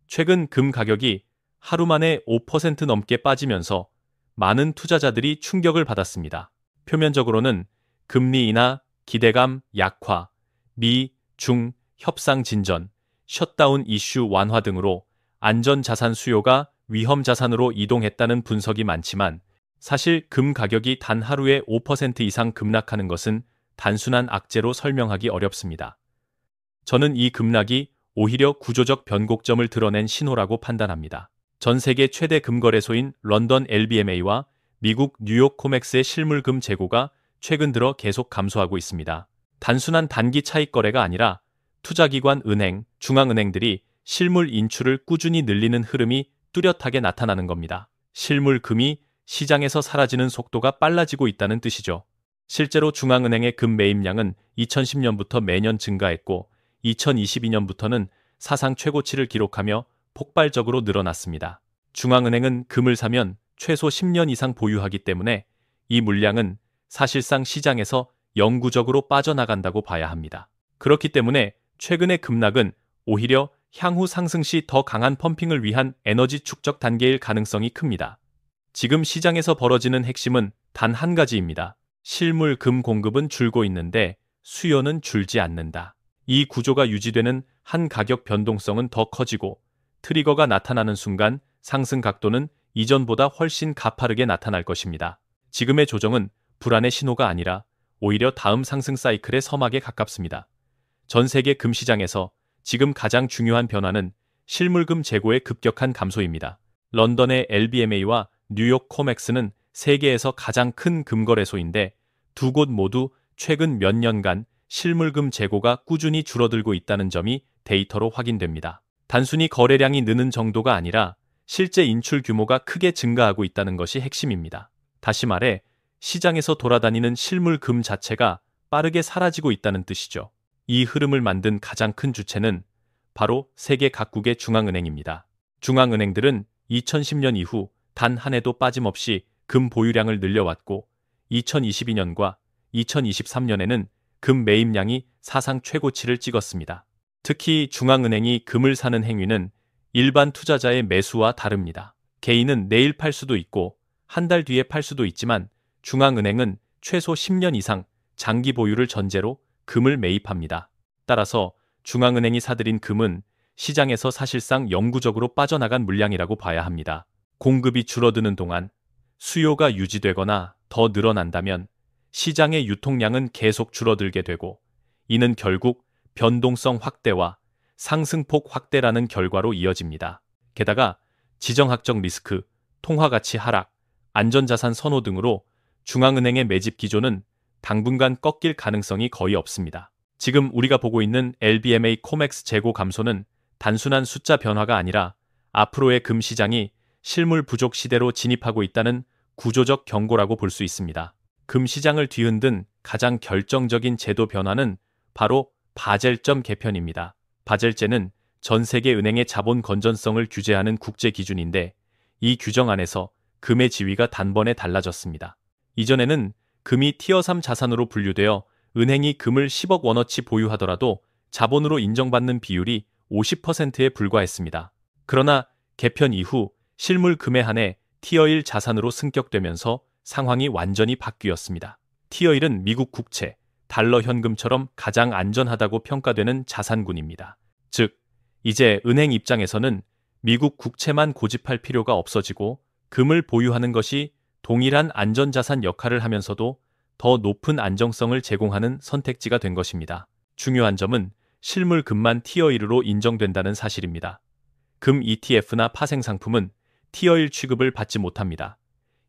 최근 금 가격이 하루 만에 5% 넘게 빠지면서 많은 투자자들이 충격을 받았습니다. 표면적으로는 금리 인하, 기대감 약화, 미, 중, 협상 진전, 셧다운 이슈 완화 등으로 안전자산 수요가 위험자산으로 이동했다는 분석이 많지만 사실 금 가격이 단 하루에 5% 이상 급락하는 것은 단순한 악재로 설명하기 어렵습니다. 저는 이 급락이 오히려 구조적 변곡점을 드러낸 신호라고 판단합니다. 전 세계 최대 금거래소인 런던 LBMA와 미국 뉴욕 코맥스의 실물금 재고가 최근 들어 계속 감소하고 있습니다. 단순한 단기 차익 거래가 아니라 투자기관 은행, 중앙은행들이 실물 인출을 꾸준히 늘리는 흐름이 뚜렷하게 나타나는 겁니다. 실물금이 시장에서 사라지는 속도가 빨라지고 있다는 뜻이죠. 실제로 중앙은행의 금 매입량은 2010년부터 매년 증가했고 2022년부터는 사상 최고치를 기록하며 폭발적으로 늘어났습니다. 중앙은행은 금을 사면 최소 10년 이상 보유하기 때문에 이 물량은 사실상 시장에서 영구적으로 빠져나간다고 봐야 합니다. 그렇기 때문에 최근의 급락은 오히려 향후 상승 시 더 강한 펌핑을 위한 에너지 축적 단계일 가능성이 큽니다. 지금 시장에서 벌어지는 핵심은 단 한 가지입니다. 실물 금 공급은 줄고 있는데 수요는 줄지 않는다. 이 구조가 유지되는 한 가격 변동성은 더 커지고 트리거가 나타나는 순간 상승 각도는 이전보다 훨씬 가파르게 나타날 것입니다. 지금의 조정은 불안의 신호가 아니라 오히려 다음 상승 사이클의 서막에 가깝습니다. 전 세계 금 시장에서 지금 가장 중요한 변화는 실물금 재고의 급격한 감소입니다. 런던의 LBMA와 뉴욕 코맥스는 세계에서 가장 큰 금거래소인데 두 곳 모두 최근 몇 년간 실물금 재고가 꾸준히 줄어들고 있다는 점이 데이터로 확인됩니다. 단순히 거래량이 느는 정도가 아니라 실제 인출 규모가 크게 증가하고 있다는 것이 핵심입니다. 다시 말해 시장에서 돌아다니는 실물금 자체가 빠르게 사라지고 있다는 뜻이죠. 이 흐름을 만든 가장 큰 주체는 바로 세계 각국의 중앙은행입니다. 중앙은행들은 2010년 이후 단 한 해도 빠짐없이 금 보유량을 늘려왔고 2022년과 2023년에는 금 매입량이 사상 최고치를 찍었습니다. 특히 중앙은행이 금을 사는 행위는 일반 투자자의 매수와 다릅니다. 개인은 내일 팔 수도 있고 한 달 뒤에 팔 수도 있지만 중앙은행은 최소 10년 이상 장기 보유를 전제로 금을 매입합니다. 따라서 중앙은행이 사들인 금은 시장에서 사실상 영구적으로 빠져나간 물량이라고 봐야 합니다. 공급이 줄어드는 동안 수요가 유지되거나 더 늘어난다면 시장의 유통량은 계속 줄어들게 되고 이는 결국 변동성 확대와 상승폭 확대라는 결과로 이어집니다. 게다가 지정학적 리스크, 통화가치 하락, 안전자산 선호 등으로 중앙은행의 매집 기조는 당분간 꺾일 가능성이 거의 없습니다. 지금 우리가 보고 있는 LBMA 코맥스 재고 감소는 단순한 숫자 변화가 아니라 앞으로의 금 시장이 실물 부족 시대로 진입하고 있다는 구조적 경고라고 볼 수 있습니다. 금 시장을 뒤흔든 가장 결정적인 제도 변화는 바로 바젤점 개편입니다. 바젤제는 전 세계 은행의 자본 건전성을 규제하는 국제 기준인데 이 규정 안에서 금의 지위가 단번에 달라졌습니다. 이전에는 금이 티어 3 자산으로 분류되어 은행이 금을 10억 원어치 보유하더라도 자본으로 인정받는 비율이 50%에 불과했습니다. 그러나 개편 이후 실물 금에 한해 티어 1 자산으로 승격되면서 상황이 완전히 바뀌었습니다. 티어 1은 미국 국채, 달러 현금처럼 가장 안전하다고 평가되는 자산군입니다. 즉, 이제 은행 입장에서는 미국 국채만 고집할 필요가 없어지고 금을 보유하는 것이 동일한 안전자산 역할을 하면서도 더 높은 안정성을 제공하는 선택지가 된 것입니다. 중요한 점은 실물 금만 티어 1으로 인정된다는 사실입니다. 금 ETF나 파생상품은 티어 1 취급을 받지 못합니다.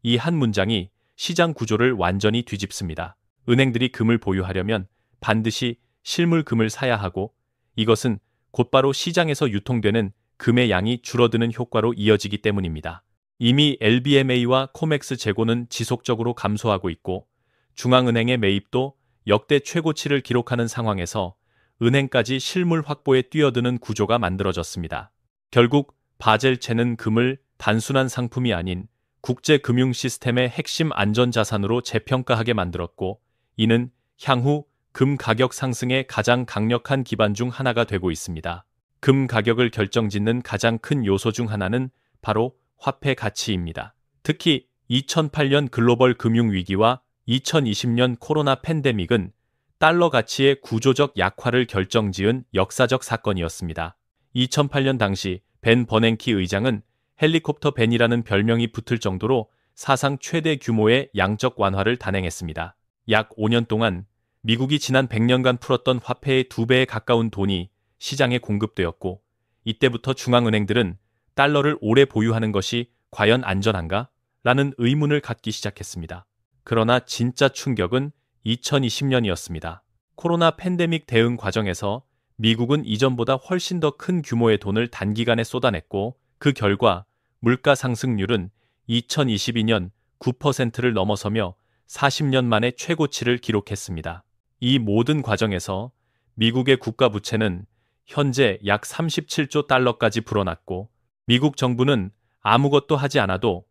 이 한 문장이 시장 구조를 완전히 뒤집습니다. 은행들이 금을 보유하려면 반드시 실물 금을 사야 하고 이것은 곧바로 시장에서 유통되는 금의 양이 줄어드는 효과로 이어지기 때문입니다. 이미 LBMA와 코맥스 재고는 지속적으로 감소하고 있고 중앙은행의 매입도 역대 최고치를 기록하는 상황에서 은행까지 실물 확보에 뛰어드는 구조가 만들어졌습니다. 결국 바젤제는 금을 단순한 상품이 아닌 국제 금융 시스템의 핵심 안전자산으로 재평가하게 만들었고 이는 향후 금 가격 상승의 가장 강력한 기반 중 하나가 되고 있습니다. 금 가격을 결정짓는 가장 큰 요소 중 하나는 바로 화폐 가치입니다. 특히 2008년 글로벌 금융위기와 2020년 코로나 팬데믹은 달러 가치의 구조적 약화를 결정지은 역사적 사건이었습니다. 2008년 당시 벤 버냉키 의장은 헬리콥터 벤이라는 별명이 붙을 정도로 사상 최대 규모의 양적 완화를 단행했습니다. 약 5년 동안 미국이 지난 100년간 풀었던 화폐의 2배에 가까운 돈이 시장에 공급되었고, 이때부터 중앙은행들은 달러를 오래 보유하는 것이 과연 안전한가? 라는 의문을 갖기 시작했습니다. 그러나 진짜 충격은 2020년이었습니다. 코로나 팬데믹 대응 과정에서 미국은 이전보다 훨씬 더 큰 규모의 돈을 단기간에 쏟아냈고, 그 결과 물가 상승률은 2022년 9%를 넘어서며 40년 만에 최고치를 기록했습니다. 이 모든 과정에서 미국의 국가 부채는 현재 약 37조 달러까지 불어났고, 미국 정부는 아무것도 하지 않아도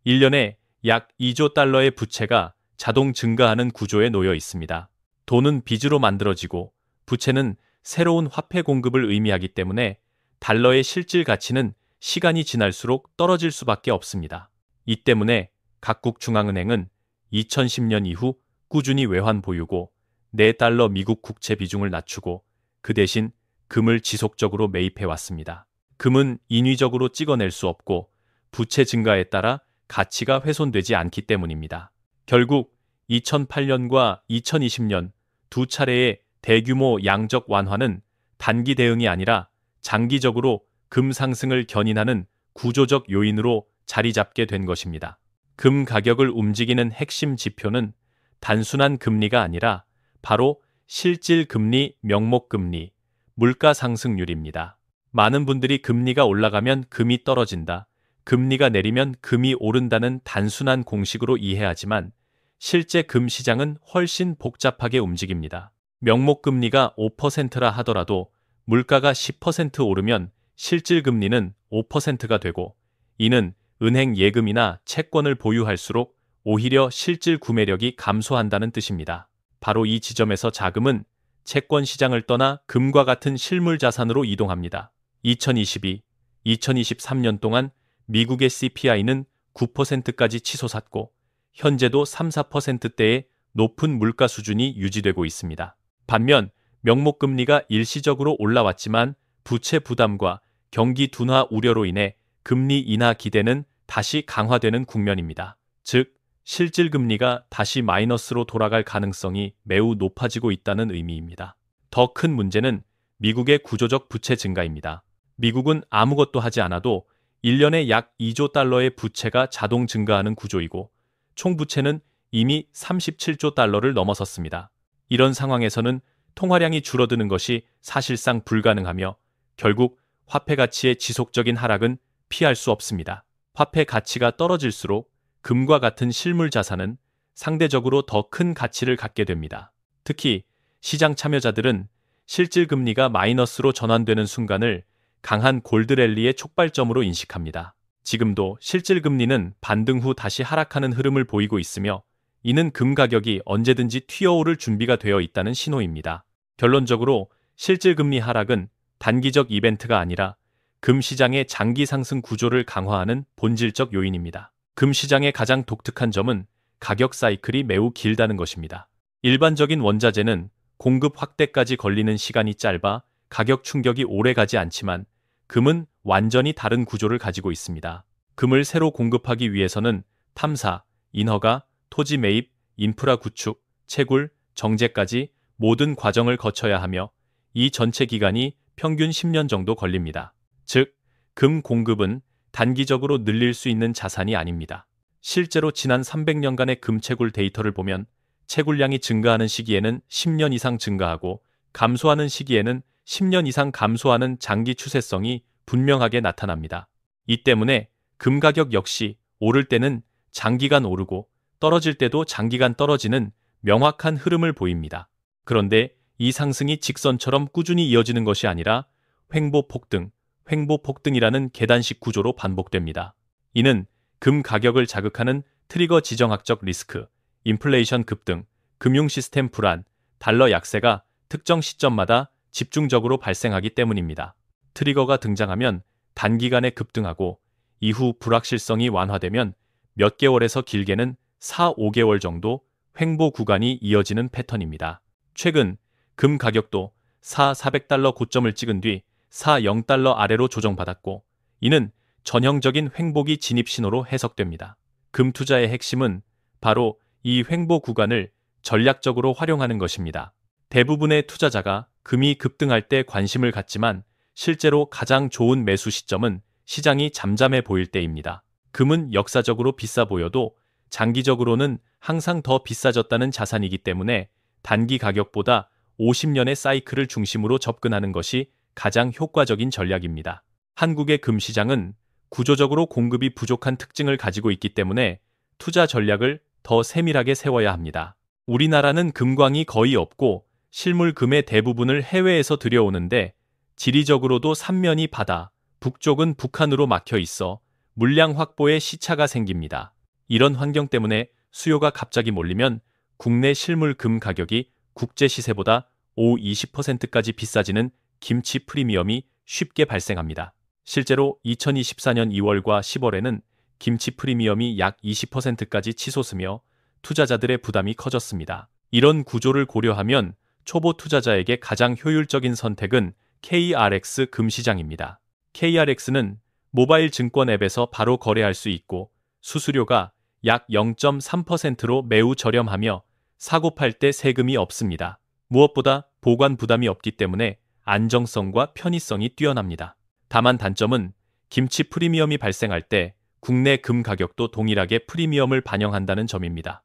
1년에 약 2조 달러의 부채가 자동 증가하는 구조에 놓여 있습니다. 돈은 빚으로 만들어지고 부채는 새로운 화폐 공급을 의미하기 때문에 달러의 실질 가치는 시간이 지날수록 떨어질 수밖에 없습니다. 이 때문에 각국 중앙은행은 2010년 이후 꾸준히 외환 보유고 내달러 미국 국채 비중을 낮추고 그 대신 금을 지속적으로 매입해 왔습니다. 금은 인위적으로 찍어낼 수 없고 부채 증가에 따라 가치가 훼손되지 않기 때문입니다. 결국 2008년과 2020년 두 차례의 대규모 양적 완화는 단기 대응이 아니라 장기적으로 금 상승을 견인하는 구조적 요인으로 자리 잡게 된 것입니다. 금 가격을 움직이는 핵심 지표는 단순한 금리가 아니라 바로 실질 금리, 명목 금리, 물가 상승률입니다. 많은 분들이 금리가 올라가면 금이 떨어진다, 금리가 내리면 금이 오른다는 단순한 공식으로 이해하지만 실제 금 시장은 훨씬 복잡하게 움직입니다. 명목 금리가 5%라 하더라도 물가가 10% 오르면 실질 금리는 5%가 되고, 이는 은행 예금이나 채권을 보유할수록 오히려 실질 구매력이 감소한다는 뜻입니다. 바로 이 지점에서 자금은 채권 시장을 떠나 금과 같은 실물 자산으로 이동합니다. 2022, 2023년 동안 미국의 CPI는 9%까지 치솟았고 현재도 3-4%대의 높은 물가 수준이 유지되고 있습니다. 반면 명목금리가 일시적으로 올라왔지만 부채 부담과 경기 둔화 우려로 인해 금리 인하 기대는 다시 강화되는 국면입니다. 즉, 실질 금리가 다시 마이너스로 돌아갈 가능성이 매우 높아지고 있다는 의미입니다. 더 큰 문제는 미국의 구조적 부채 증가입니다. 미국은 아무것도 하지 않아도 1년에 약 2조 달러의 부채가 자동 증가하는 구조이고 총 부채는 이미 37조 달러를 넘어섰습니다. 이런 상황에서는 통화량이 줄어드는 것이 사실상 불가능하며 결국 화폐 가치의 지속적인 하락은 피할 수 없습니다. 화폐 가치가 떨어질수록 금과 같은 실물 자산은 상대적으로 더 큰 가치를 갖게 됩니다. 특히 시장 참여자들은 실질 금리가 마이너스로 전환되는 순간을 강한 골드랠리의 촉발점으로 인식합니다. 지금도 실질 금리는 반등 후 다시 하락하는 흐름을 보이고 있으며 이는 금 가격이 언제든지 튀어오를 준비가 되어 있다는 신호입니다. 결론적으로 실질 금리 하락은 단기적 이벤트가 아니라 금 시장의 장기 상승 구조를 강화하는 본질적 요인입니다. 금 시장의 가장 독특한 점은 가격 사이클이 매우 길다는 것입니다. 일반적인 원자재는 공급 확대까지 걸리는 시간이 짧아 가격 충격이 오래 가지 않지만 금은 완전히 다른 구조를 가지고 있습니다. 금을 새로 공급하기 위해서는 탐사, 인허가, 토지 매입, 인프라 구축, 채굴, 정제까지 모든 과정을 거쳐야 하며 이 전체 기간이 평균 10년 정도 걸립니다. 즉, 금 공급은 단기적으로 늘릴 수 있는 자산이 아닙니다. 실제로 지난 300년간의 금 채굴 데이터를 보면 채굴량이 증가하는 시기에는 10년 이상 증가하고 감소하는 시기에는 10년 이상 감소하는 장기 추세성이 분명하게 나타납니다. 이 때문에 금 가격 역시 오를 때는 장기간 오르고 떨어질 때도 장기간 떨어지는 명확한 흐름을 보입니다. 그런데 이 상승이 직선처럼 꾸준히 이어지는 것이 아니라 횡보폭등, 횡보폭등이라는 계단식 구조로 반복됩니다. 이는 금 가격을 자극하는 트리거 지정학적 리스크, 인플레이션 급등, 금융 시스템 불안, 달러 약세가 특정 시점마다 집중적으로 발생하기 때문입니다. 트리거가 등장하면 단기간에 급등하고 이후 불확실성이 완화되면 몇 개월에서 길게는 4, 5개월 정도 횡보 구간이 이어지는 패턴입니다. 최근 금 가격도 400달러 고점을 찍은 뒤 40달러 아래로 조정받았고 이는 전형적인 횡보기 진입 신호로 해석됩니다. 금 투자의 핵심은 바로 이 횡보 구간을 전략적으로 활용하는 것입니다. 대부분의 투자자가 금이 급등할 때 관심을 갖지만 실제로 가장 좋은 매수 시점은 시장이 잠잠해 보일 때입니다. 금은 역사적으로 비싸 보여도 장기적으로는 항상 더 비싸졌다는 자산이기 때문에 단기 가격보다 50년의 사이클을 중심으로 접근하는 것이 가장 효과적인 전략입니다. 한국의 금 시장은 구조적으로 공급이 부족한 특징을 가지고 있기 때문에 투자 전략을 더 세밀하게 세워야 합니다. 우리나라는 금광이 거의 없고 실물 금의 대부분을 해외에서 들여오는데 지리적으로도 삼면이 바다, 북쪽은 북한으로 막혀 있어 물량 확보에 시차가 생깁니다. 이런 환경 때문에 수요가 갑자기 몰리면 국내 실물 금 가격이 국제 시세보다 20%까지 비싸지는 김치 프리미엄이 쉽게 발생합니다. 실제로 2024년 2월과 10월에는 김치 프리미엄이 약 20%까지 치솟으며 투자자들의 부담이 커졌습니다. 이런 구조를 고려하면 초보 투자자에게 가장 효율적인 선택은 KRX 금시장입니다. KRX는 모바일 증권 앱에서 바로 거래할 수 있고 수수료가 약 0.3%로 매우 저렴하며 사고 팔 때 세금이 없습니다. 무엇보다 보관 부담이 없기 때문에 안정성과 편의성이 뛰어납니다. 다만 단점은 김치 프리미엄이 발생할 때 국내 금 가격도 동일하게 프리미엄을 반영한다는 점입니다.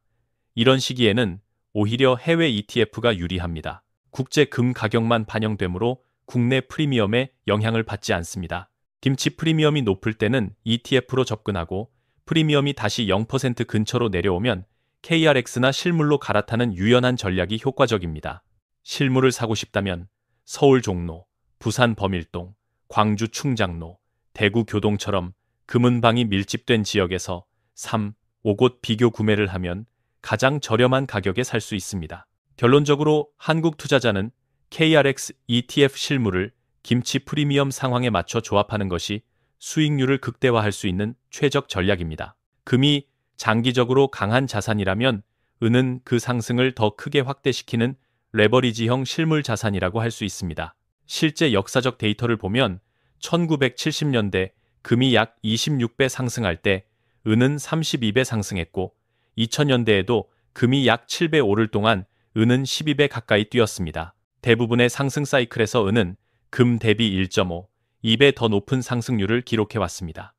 이런 시기에는 오히려 해외 ETF가 유리합니다. 국제 금 가격만 반영되므로 국내 프리미엄에 영향을 받지 않습니다. 김치 프리미엄이 높을 때는 ETF로 접근하고 프리미엄이 다시 0% 근처로 내려오면 KRX나 실물로 갈아타는 유연한 전략이 효과적입니다. 실물을 사고 싶다면 서울 종로, 부산 범일동, 광주 충장로, 대구 교동처럼 금은방이 밀집된 지역에서 3, 5곳 비교 구매를 하면 가장 저렴한 가격에 살 수 있습니다. 결론적으로 한국 투자자는 KRX ETF 실물을 김치 프리미엄 상황에 맞춰 조합하는 것이 수익률을 극대화할 수 있는 최적 전략입니다. 금이 장기적으로 강한 자산이라면 은은 그 상승을 더 크게 확대시키는 레버리지형 실물 자산이라고 할 수 있습니다. 실제 역사적 데이터를 보면 1970년대 금이 약 26배 상승할 때 은은 32배 상승했고 2000년대에도 금이 약 7배 오를 동안 은은 12배 가까이 뛰었습니다. 대부분의 상승 사이클에서 은은 금 대비 1.5, 2배 더 높은 상승률을 기록해왔습니다.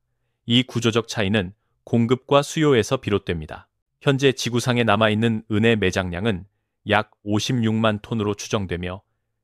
이 구조적 차이는 공급과 수요에서 비롯됩니다. 현재 지구상에 남아있는 은의 매장량은 약 56만 톤으로 추정되며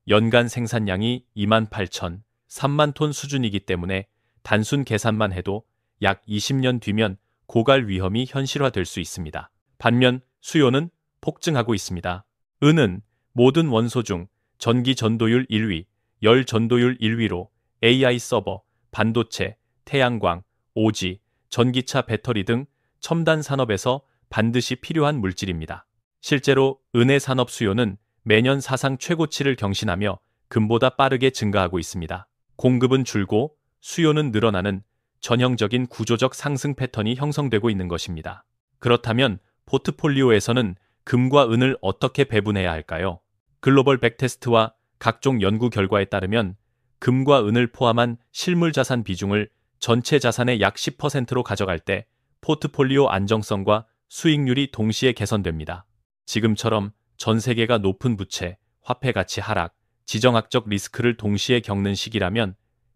연간 생산량이 2만 8천, 3만 톤 수준이기 때문에 단순 계산만 해도 약 20년 뒤면 고갈 위험이 현실화될 수 있습니다. 반면 수요는 폭증하고 있습니다. 은은 모든 원소 중 전기 전도율 1위, 열 전도율 1위로 AI 서버, 반도체, 태양광, 오지, 전기차 배터리 등 첨단 산업에서 반드시 필요한 물질입니다. 실제로 은의 산업 수요는 매년 사상 최고치를 경신하며 금보다 빠르게 증가하고 있습니다. 공급은 줄고 수요는 늘어나는 전형적인 구조적 상승 패턴이 형성되고 있는 것입니다. 그렇다면 포트폴리오에서는 금과 은을 어떻게 배분해야 할까요? 글로벌 백테스트와 각종 연구 결과에 따르면 금과 은을 포함한 실물 자산 비중을 전체 자산의 약 10%로 가져갈 때 포트폴리오 안정성과 수익률이 동시에 개선됩니다. 지금처럼 전 세계가 높은 부채, 화폐 가치 하락, 지정학적 리스크를 동시에 겪는 시기라면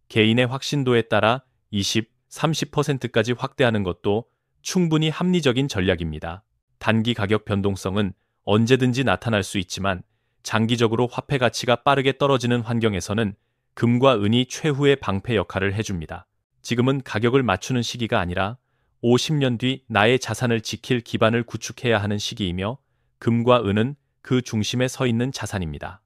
개인의 확신도에 따라 20, 30%까지 확대하는 것도 충분히 합리적인 전략입니다. 단기 가격 변동성은 언제든지 나타날 수 있지만 장기적으로 화폐 가치가 빠르게 떨어지는 환경에서는 금과 은이 최후의 방패 역할을 해줍니다. 지금은 가격을 맞추는 시기가 아니라 50년 뒤 나의 자산을 지킬 기반을 구축해야 하는 시기이며 금과 은은 그 중심에 서 있는 자산입니다.